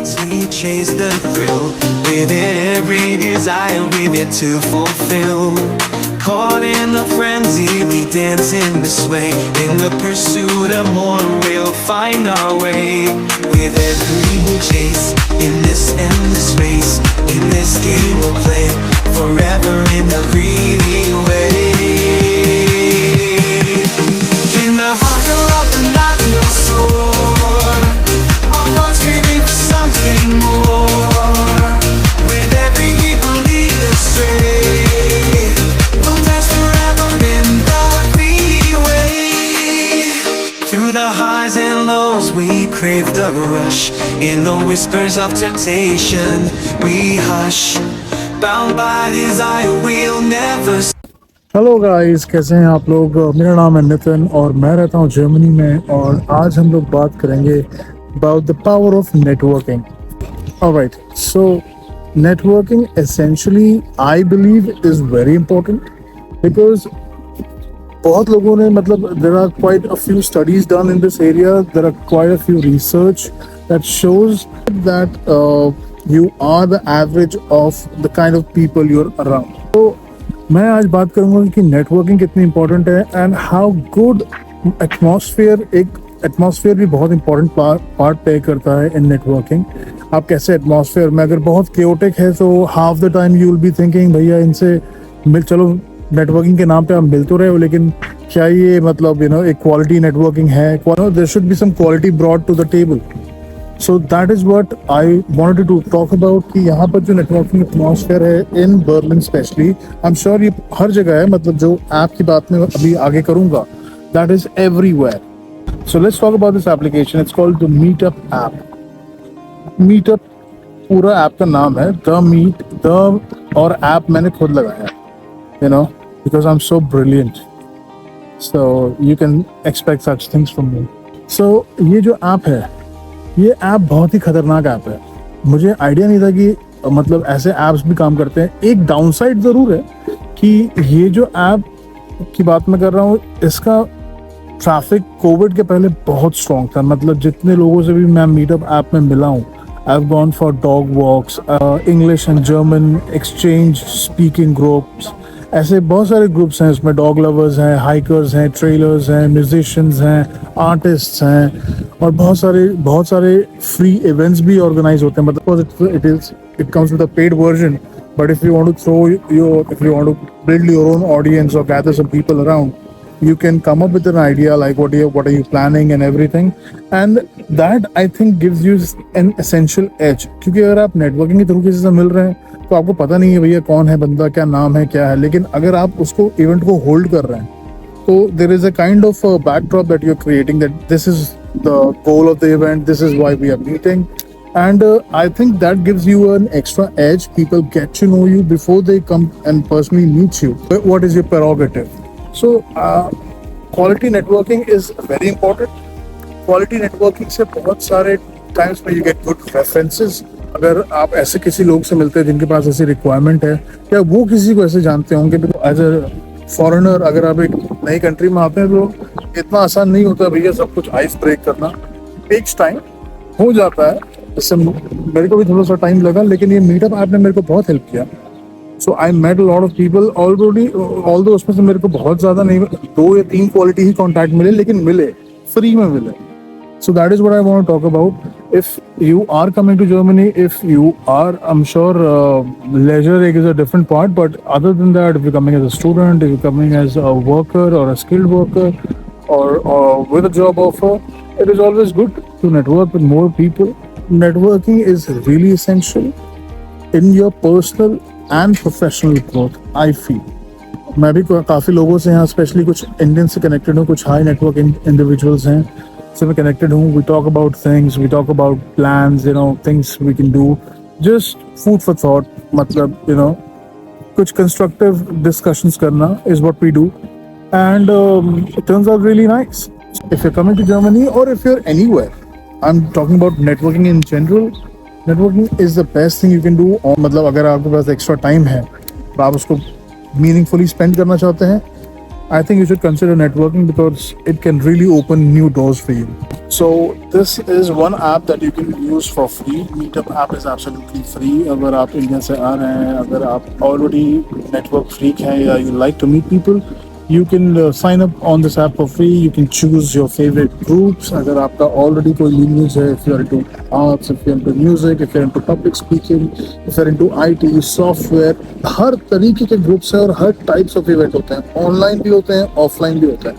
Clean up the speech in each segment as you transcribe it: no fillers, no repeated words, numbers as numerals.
dreams, we chase the thrill. With every desire, we're there to fulfill. Caught in a frenzy, we dance in this way. In the pursuit of more, we'll find our way. With every chase, in this endless race, in this game we'll play forever in a greedy way. In the hunger of the night we'll soar, our hearts craving for something more. With every heat we'll lead astray, we'll dance forever in the greedy way. Through the highs and lows we crave the rush. In the whispers of temptation we hush. Bound by desire we'll never. Hello guys, कैसे हैं आप लोग। मेरा नाम है नितिन और मैं रहता हूँ जर्मनी में। और आज हम लोग बात करेंगे about the power of networking. Alright, so networking essentially I believe is very important because बहुत लोगों ने there are quite a few studies done in this area, there are quite a few research that shows that you are the average of the kind of people you are around. तो मैं आज बात करूंगा कि networking कितनी important है and how good atmosphere. एक atmosphere भी बहुत इंपॉर्टेंट पार्ट प्ले करता है इन नेटवर्किंग। आप कैसे एटमॉस्फेयर में, अगर बहुत केओटिक है तो half the time you will be thinking भैया इनसे मिल, चलो नेटवर्किंग के नाम पे आप मिल तो रहे हो लेकिन क्या ये एक क्वालिटी नेटवर्किंग है। There should be some quality brought to the table. So that is what I wanted to talk about कि यहाँ पर जो नेटवर्किंग एटमॉस्फेयर है in Berlin specially, I am sure ये हर जगह है। जो ऐप की बात मैं अभी आगे करूँगा, that is everywhere. So let's talk about this application. It's called the Meetup app. Meetup पूरा ऐप का नाम है, द मीट द, और ऐप मैंने खुद लगाया, because I am so brilliant, so you can expect such things from me. So ये जो ऐप है, ये ऐप बहुत ही खतरनाक ऐप है। मुझे आइडिया नहीं था कि ऐसे ऐप्स भी काम करते हैं। एक डाउनसाइड ज़रूर है कि ये जो ऐप की बात मैं कर रहा हूँ, इसका ट्रैफिक कोविड के पहले बहुत स्ट्रॉन्ग था। जितने लोगों से भी मैं मीटअप ऐप में मिला हूँ, I have gone for dog walks, English and German exchange speaking groups, ऐसे बहुत सारे ग्रुप्स हैं। इसमें डॉग लवर्स हैं, हाइकर्स हैं, ट्रेलर्स हैं, म्यूजिशियंस हैं, आर्टिस्ट्स हैं, और बहुत सारे फ्री इवेंट्स भी ऑर्गेनाइज होते हैं। It comes with a paid version, but if you want to build your own audience or gather some people around, you can come up with an idea like what are you planning and everything, and that I think gives you an essential edge। क्योंकि अगर आप networking के through किसी से मिल रहे हैं तो आपको पता नहीं है भैया कौन है बंदा, क्या नाम है, क्या है। लेकिन अगर आप उसको इवेंट को होल्ड कर रहे हैं तो there is a kind of a backdrop that you're creating, that this is the goal of the event, this is why we are meeting, and I think that gives you an extra edge. People get to know you before they come and personally meet you. What is your prerogative? So quality networking is very important. Quality networking से बहुत सारे times में you get good references। अगर आप ऐसे किसी लोग से मिलते हैं जिनके पास ऐसी रिक्वायरमेंट है, या वो किसी को ऐसे जानते होंगे, एज अ फॉरेनर अगर आप एक नई कंट्री में आते हैं तो इतना आसान नहीं होता भैया सब कुछ आइस ब्रेक करना। टेक्स टाइम, हो जाता है। इससे मेरे को भी थोड़ा सा टाइम लगा, लेकिन ये मीटअप ऐप ने मेरे को बहुत हेल्प किया। So I met a lot of people already, although उसमें से मेरे को बहुत ज़्यादा नहीं, 2 या 3 क्वालिटी ही कॉन्टैक्ट मिले, लेकिन मिले, फ्री में मिले। So that is what I want to talk about. If you are coming to Germany, if you are, I'm sure leisure is a different part, but other than that, if you're coming as a student, if you're coming as a worker or a skilled worker, or with a job offer, it is always good to network with more people. Networking is really essential in your personal and professional growth, I feel. मैं भी काफ़ी लोगों से यहाँ, specially कुछ Indian से connected हूँ, कुछ हाई नेटवर्क इंडिविजुअल्स हैं से मैं कनेक्टेड हूँ। We talk about things, we talk about plans, things we can do, just food for thought. कुछ कंस्ट्रक्टिव डिस्कशंस करना is what we do, and it turns out really nice. If you coming to Germany और if you are anywhere, I am talking about networking in general. Networking is the best thing you can do. अगर आपके पास extra time है और आप उसको meaningfully spend करना चाहते हैं, I think you should consider networking because it can really open new doors for you. So this is one app that you can use for free. Meetup app is absolutely free. अगर आप India से आ रहे हैं, अगर आप already network freak हैं या you like to meet people, you can sign up on this app for free. You can choose your favorite groups. अगर आपका already कोई lineage है, if you're into arts, if you're into music, if you're into public speaking, if you're into IT, software, हर तरीके के groups हैं और हर types of event होते हैं. ऑनलाइन भी होते हैं, ऑफलाइन भी होते हैं.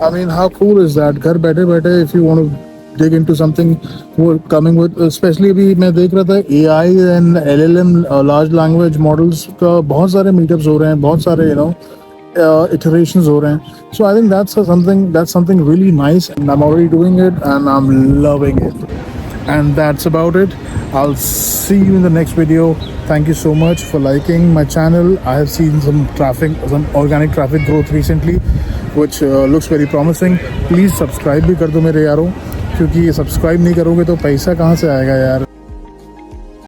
I mean, how cool is that? घर बैठे बैठे if you want to dig into something we're coming with, especially अभी मैं देख रहा था AI and LLM large language models का बहुत सारे meetups हो रहे हैं, बहुत सारे iterations हो रहे हैं. So I think that's something really nice, and I'm already doing it and I'm loving it. And that's about it. I'll see you in the next video. Thank you so much for liking my channel. I have seen some organic traffic growth recently, which looks very promising. Please subscribe भी कर दो मेरे यारों, क्योंकि ये subscribe नहीं करोगे तो पैसा कहाँ से आएगा यार.